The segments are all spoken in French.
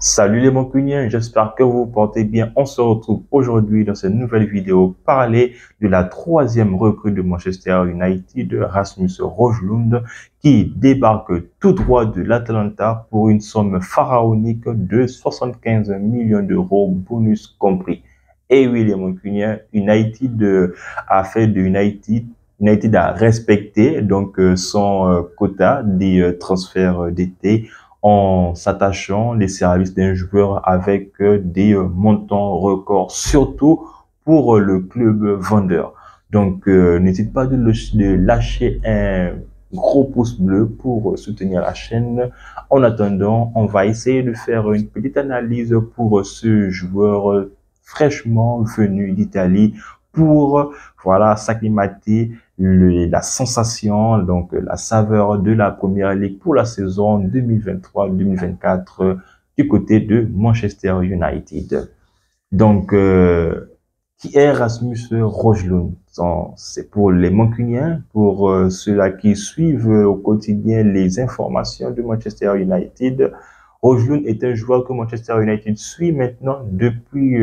Salut les Mancuniens, j'espère que vous vous portez bien. On se retrouve aujourd'hui dans cette nouvelle vidéo parler de la troisième recrue de Manchester United, Rasmus Højlund, qui débarque tout droit de l'Atalanta pour une somme pharaonique de 75 millions d'euros, bonus compris. Et oui les Mancuniens, United a fait de United a respecté donc son quota des transferts d'été en s'attachant les services d'un joueur avec des montants records, surtout pour le club vendeur. Donc, n'hésite pas de lâcher un gros pouce bleu pour soutenir la chaîne. En attendant, on va essayer de faire une petite analyse pour ce joueur fraîchement venu d'Italie pour, voilà, s'acclimater la sensation, donc la saveur de la Première Ligue pour la saison 2023-2024 du côté de Manchester United. Donc, qui est Rasmus Højlund? C'est pour les Mancuniens, pour ceux-là qui suivent au quotidien les informations de Manchester United. Højlund est un joueur que Manchester United suit maintenant depuis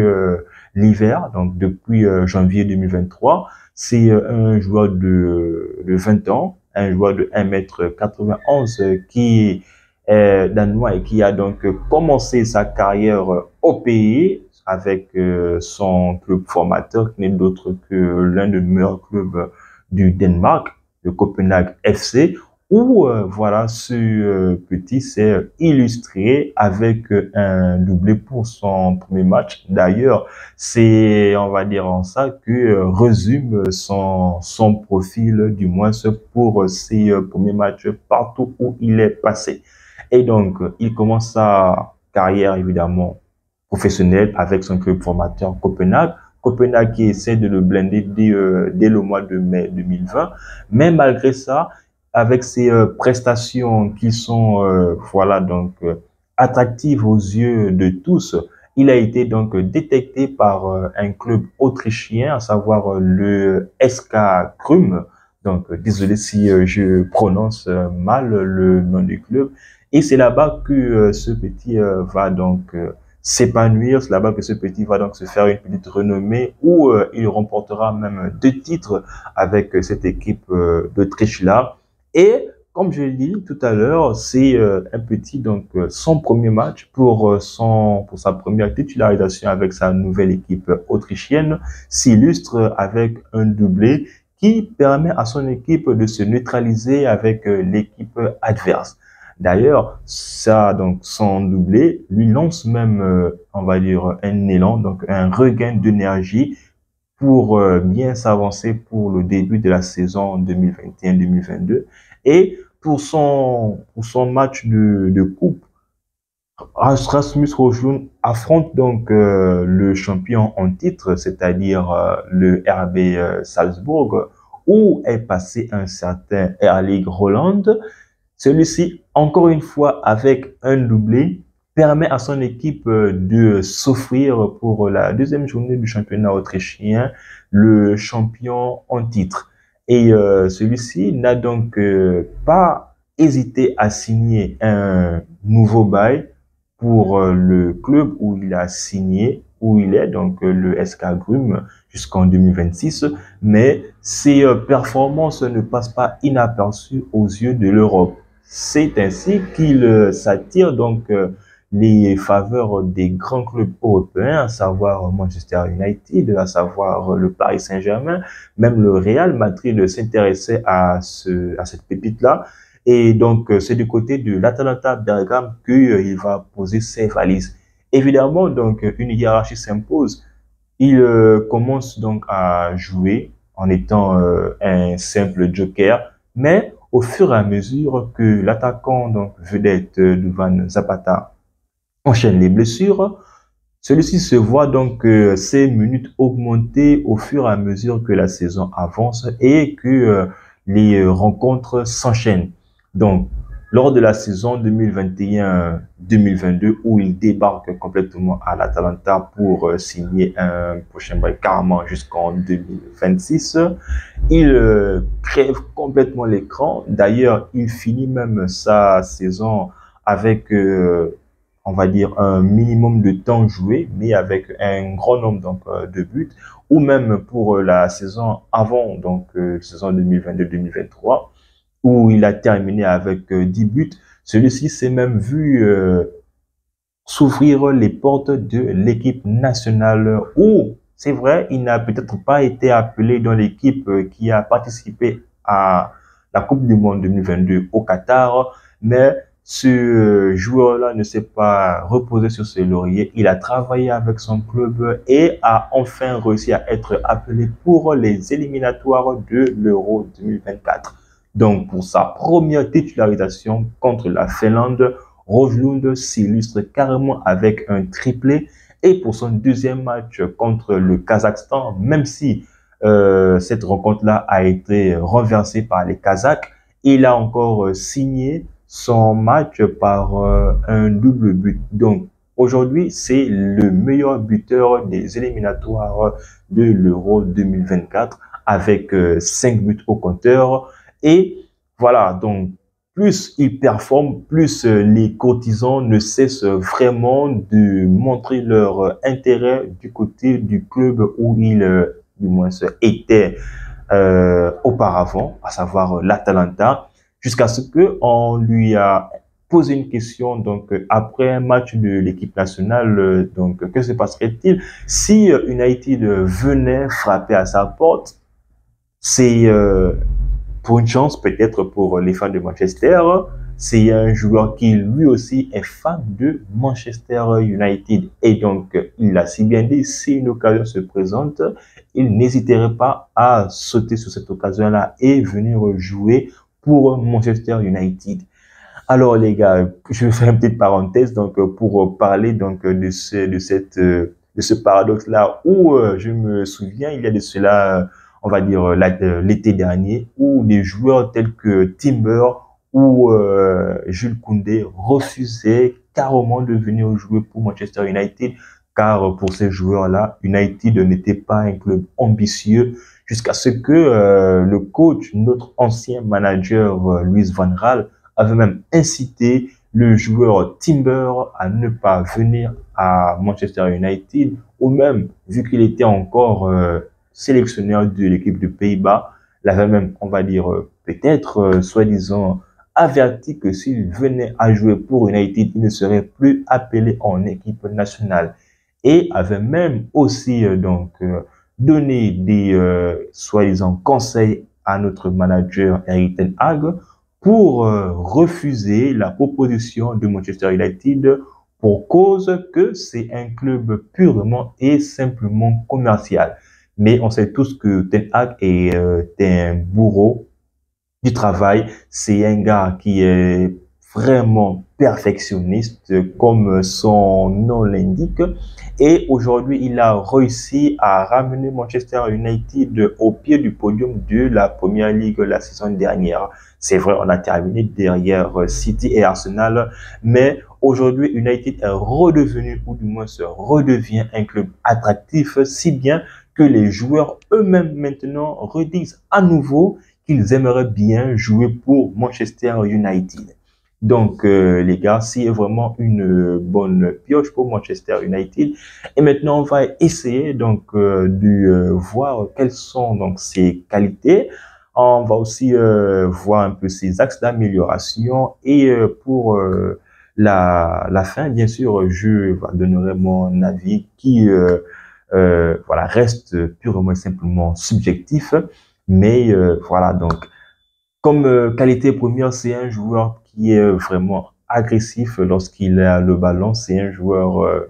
l'hiver, donc depuis janvier 2023. C'est un joueur de 20 ans, un joueur de 1m91 qui est danois et qui a donc commencé sa carrière au pays avec son club formateur qui n'est d'autre que l'un des meilleurs clubs du Danemark, le Copenhague FC, où voilà, ce petit s'est illustré avec un doublé pour son premier match. D'ailleurs, c'est, on va dire en ça, que résume son profil, du moins pour ses premiers matchs partout où il est passé. Et donc, il commence sa carrière, évidemment, professionnelle avec son club formateur Copenhague. Copenhague qui essaie de le blender dès le mois de mai 2020. Mais malgré ça, avec ses prestations qui sont voilà donc attractives aux yeux de tous, il a été donc détecté par un club autrichien, à savoir le SK Krum. Donc désolé si je prononce mal le nom du club. Et c'est là-bas que ce petit va donc s'épanouir. C'est là-bas que ce petit va donc se faire une petite renommée où il remportera même 2 titres avec cette équipe d'Autriche-là. Et comme je l'ai dit tout à l'heure, c'est un petit donc son premier match pour sa première titularisation avec sa nouvelle équipe autrichienne s'illustre avec un doublé qui permet à son équipe de se neutraliser avec l'équipe adverse. D'ailleurs, ça donc son doublé lui lance même on va dire un élan, donc un regain d'énergie pour bien s'avancer pour le début de la saison 2021-2022. Et pour son match de coupe, Rasmus Højlund affronte donc le champion en titre, c'est-à-dire le RB Salzbourg, où est passé un certain Erling Haaland. Celui-ci, encore une fois, avec un doublé, permet à son équipe de s'offrir pour la deuxième journée du championnat autrichien le champion en titre. Et celui-ci n'a donc pas hésité à signer un nouveau bail pour le club où il a signé, où il est, donc le SK Krum, jusqu'en 2026. Mais ses performances ne passent pas inaperçues aux yeux de l'Europe. C'est ainsi qu'il s'attire donc les faveurs des grands clubs européens, à savoir Manchester United, à savoir le Paris Saint-Germain, même le Real Madrid s'intéressait à cette pépite-là. Et donc, c'est du côté de l'Atalanta Bergame qu'il va poser ses valises. Évidemment, donc, une hiérarchie s'impose. Il commence donc à jouer en étant un simple joker, mais au fur et à mesure que l'attaquant, donc vedette Duvan Zapata, enchaîne les blessures, celui-ci se voit donc ses minutes augmenter au fur et à mesure que la saison avance et que les rencontres s'enchaînent. Donc, lors de la saison 2021-2022, où il débarque complètement à l'Atalanta pour signer un prochain bail carrément jusqu'en 2026, il crève complètement l'écran. D'ailleurs, il finit même sa saison avec on va dire, un minimum de temps joué, mais avec un grand nombre donc, de buts, ou même pour la saison avant, donc saison 2022-2023, où il a terminé avec 10 buts. Celui-ci s'est même vu s'ouvrir les portes de l'équipe nationale où, c'est vrai, il n'a peut-être pas été appelé dans l'équipe qui a participé à la Coupe du Monde 2022 au Qatar, mais ce joueur-là ne s'est pas reposé sur ses lauriers. Il a travaillé avec son club et a enfin réussi à être appelé pour les éliminatoires de l'Euro 2024. Donc, pour sa première titularisation contre la Finlande, Højlund s'illustre carrément avec un triplé. Et pour son deuxième match contre le Kazakhstan, même si cette rencontre-là a été renversée par les Kazakhs, il a encore signé son match par un double but. Donc, aujourd'hui, c'est le meilleur buteur des éliminatoires de l'Euro 2024 avec 5 buts au compteur. Et voilà, donc, plus il performe, plus les courtisans ne cessent vraiment de montrer leur intérêt du côté du club où il, du moins, était auparavant, à savoir l'Atalanta, jusqu'à ce que on lui a posé une question, donc après un match de l'équipe nationale, donc que se passerait-il si United venait frapper à sa porte? C'est pour une chance, peut-être pour les fans de Manchester, c'est un joueur qui lui aussi est fan de Manchester United. Et donc, il a si bien dit, si une occasion se présente, il n'hésiterait pas à sauter sur cette occasion-là et venir jouer pour Manchester United. Alors les gars, je vais faire une petite parenthèse donc pour parler donc de ce paradoxe-là où je me souviens il y a de cela on va dire l'été dernier où des joueurs tels que Timber ou Jules Koundé refusaient carrément de venir jouer pour Manchester United car pour ces joueurs-là, United n'était pas un club ambitieux jusqu'à ce que le coach, notre ancien manager Louis Van Gaal, avait même incité le joueur Timber à ne pas venir à Manchester United ou même, vu qu'il était encore sélectionneur de l'équipe de Pays-Bas, l'avait même, on va dire, peut-être, soi-disant, averti que s'il venait à jouer pour United, il ne serait plus appelé en équipe nationale. Et avait même aussi donné des soi-disant conseils à notre manager Erik ten Hag pour refuser la proposition de Manchester United pour cause que c'est un club purement et simplement commercial. Mais on sait tous que Ten Hag est un bourreau du travail. C'est un gars qui est vraiment perfectionniste, comme son nom l'indique. Et aujourd'hui, il a réussi à ramener Manchester United au pied du podium de la Première Ligue la saison dernière. C'est vrai, on a terminé derrière City et Arsenal, mais aujourd'hui, United est redevenu, ou du moins se redevient un club attractif, si bien que les joueurs eux-mêmes maintenant redisent à nouveau qu'ils aimeraient bien jouer pour Manchester United. Donc, les gars, c'est vraiment une bonne pioche pour Manchester United. Et maintenant, on va essayer donc de voir quelles sont donc ses qualités. On va aussi voir un peu ses axes d'amélioration. Et pour la fin, bien sûr, je donnerai mon avis qui voilà, reste purement et simplement subjectif. Mais voilà, donc, comme qualité première, c'est un joueur qui est vraiment agressif lorsqu'il a le ballon. C'est un joueur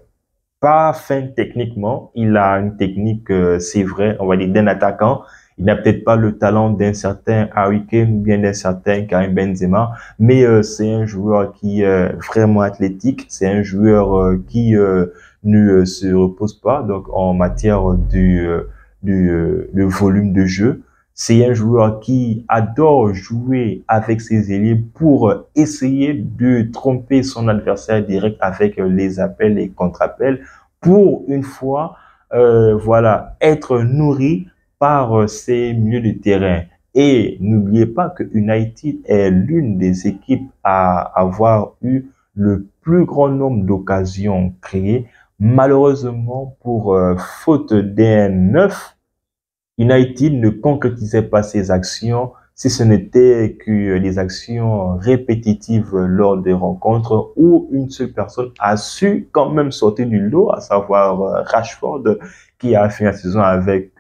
pas fin techniquement. Il a une technique, c'est vrai, on va dire, d'un attaquant. Il n'a peut-être pas le talent d'un certain Harry Kane ou bien d'un certain Karim Benzema, mais c'est un joueur qui est vraiment athlétique. C'est un joueur qui ne se repose pas donc en matière de volume de jeu. C'est un joueur qui adore jouer avec ses ailiers pour essayer de tromper son adversaire direct avec les appels et contre-appels pour une fois, voilà, être nourri par ces milieux de terrain. Et n'oubliez pas que United est l'une des équipes à avoir eu le plus grand nombre d'occasions créées. Malheureusement, pour faute d'un 9, United ne concrétisait pas ses actions, si ce n'était que des actions répétitives lors des rencontres où une seule personne a su quand même sortir du lot, à savoir Rashford, qui a fini la saison avec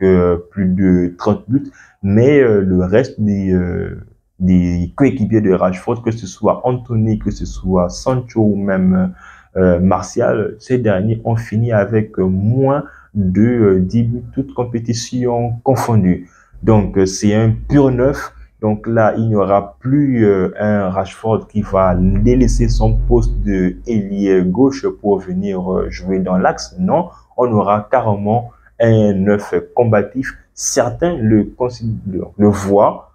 plus de 30 buts, mais le reste des coéquipiers de Rashford, que ce soit Anthony, que ce soit Sancho ou même Martial, ces derniers ont fini avec moins de 10 buts, toutes compétitions confondues. Donc, c'est un pur neuf. Donc là, il n'y aura plus un Rashford qui va délaisser son poste de ailier gauche pour venir jouer dans l'axe. Non, on aura carrément un neuf combatif. Certains le voient,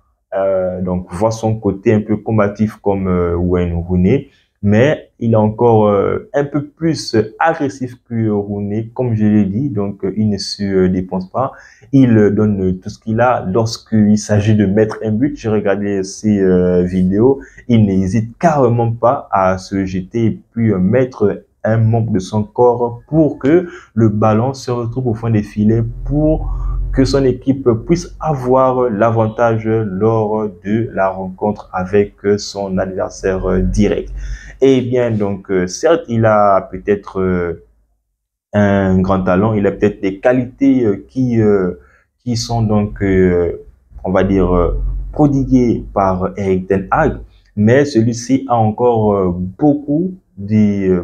donc voient son côté un peu combatif comme Wayne Rooney, mais il est encore un peu plus agressif que Rooney, comme je l'ai dit, donc il ne se dépense pas, il donne tout ce qu'il a. Lorsqu'il s'agit de mettre un but, j'ai regardé ses vidéos, il n'hésite carrément pas à se jeter et puis mettre un membre de son corps pour que le ballon se retrouve au fond des filets, pour que son équipe puisse avoir l'avantage lors de la rencontre avec son adversaire direct. Eh bien, donc, certes, il a peut-être un grand talent, il a peut-être des qualités qui sont donc, on va dire, prodiguées par Erik ten Hag, mais celui-ci a encore beaucoup de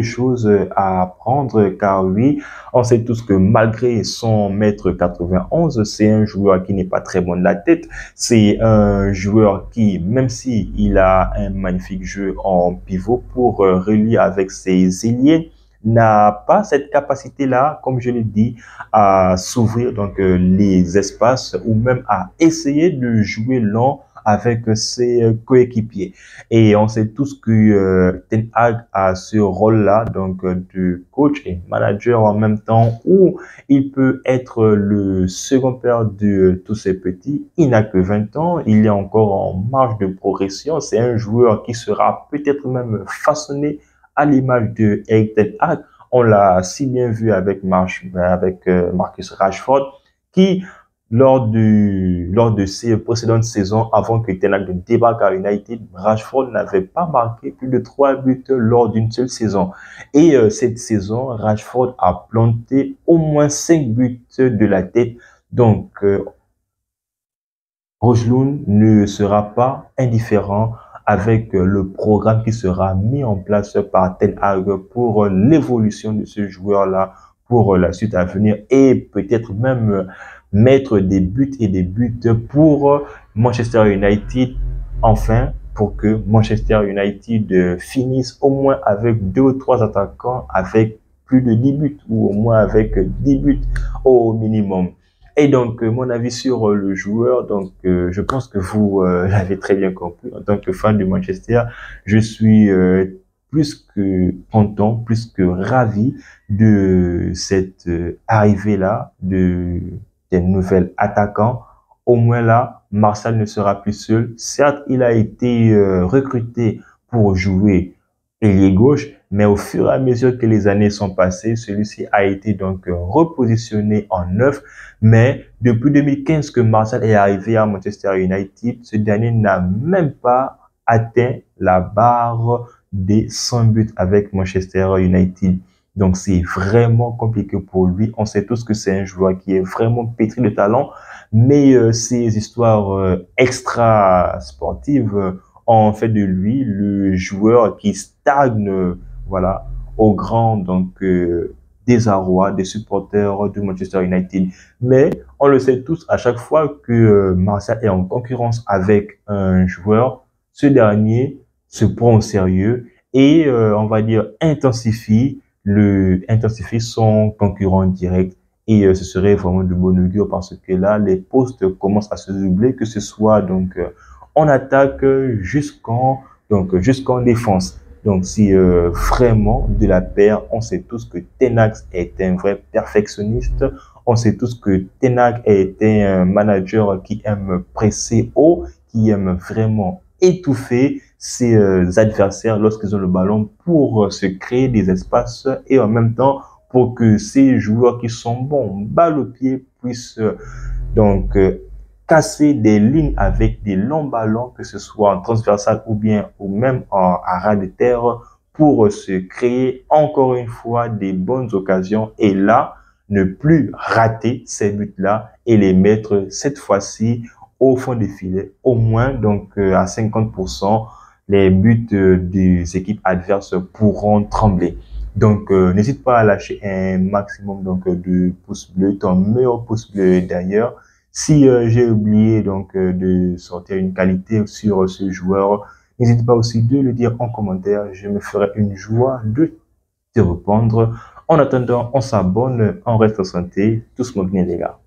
choses à apprendre, car oui, on sait tous que malgré son mètre 91, c'est un joueur qui n'est pas très bon de la tête. C'est un joueur qui, même si il a un magnifique jeu en pivot pour relier avec ses ailiers, n'a pas cette capacité-là, comme je l'ai dit, à s'ouvrir donc les espaces ou même à essayer de jouer lent avec ses coéquipiers. Et on sait tous que Ten Hag a ce rôle-là, donc de coach et manager en même temps, où il peut être le second père de tous ces petits. Il n'a que 20 ans, il est encore en marge de progression. C'est un joueur qui sera peut-être même façonné à l'image de Erik ten Hag. On l'a si bien vu avec Marcus Rashford, qui lors de ses précédentes saisons, avant que Ten Hag ne débarque à United, Rashford n'avait pas marqué plus de 3 buts lors d'une seule saison. Et cette saison, Rashford a planté au moins 5 buts de la tête. Donc, Højlund ne sera pas indifférent avec le programme qui sera mis en place par Ten Hag pour l'évolution de ce joueur-là, pour la suite à venir, et peut-être même mettre des buts et des buts pour Manchester United, enfin, pour que Manchester United finisse au moins avec 2 ou 3 attaquants avec plus de 10 buts, ou au moins avec 10 buts au minimum. Et donc, mon avis sur le joueur, donc je pense que vous l'avez très bien compris. En tant que fan de Manchester, je suis plus que content, plus que ravi de cette arrivée-là des nouvelles attaquants. Au moins là, Martial ne sera plus seul. Certes, il a été recruté pour jouer ailier gauche, mais au fur et à mesure que les années sont passées, celui-ci a été donc repositionné en neuf. Mais depuis 2015 que Martial est arrivé à Manchester United, ce dernier n'a même pas atteint la barre des 100 buts avec Manchester United. Donc, c'est vraiment compliqué pour lui. On sait tous que c'est un joueur qui est vraiment pétri de talent, mais ces histoires extra-sportives ont fait de lui le joueur qui stagne, voilà, au grand désarroi des supporters de Manchester United. Mais on le sait tous, à chaque fois que Martial est en concurrence avec un joueur, ce dernier se prend au sérieux et on va dire intensifie son concurrent direct. Et ce serait vraiment de bon augure, parce que là, les postes commencent à se doubler, que ce soit donc en attaque jusqu'en défense. Donc, si vraiment de la paire, on sait tous que Ten Hag est un vrai perfectionniste. On sait tous que Ten Hag est un manager qui aime presser haut, qui aime vraiment étouffer ses adversaires lorsqu'ils ont le ballon pour se créer des espaces et en même temps pour que ces joueurs qui sont bons, balle au pied, puissent donc casser des lignes avec des longs ballons, que ce soit en transversal ou bien ou même à ras de terre, pour se créer encore une fois des bonnes occasions et là, ne plus rater ces buts-là et les mettre cette fois-ci au fond des filets. Au moins, donc à 50%, les buts des équipes adverses pourront trembler. Donc, n'hésite pas à lâcher un maximum donc de pouces bleus, ton meilleur pouce bleu d'ailleurs. Si j'ai oublié donc de sortir une qualité sur ce joueur, n'hésite pas aussi de le dire en commentaire. Je me ferai une joie de te répondre. En attendant, on s'abonne, on reste en santé. Tous mon bien les gars.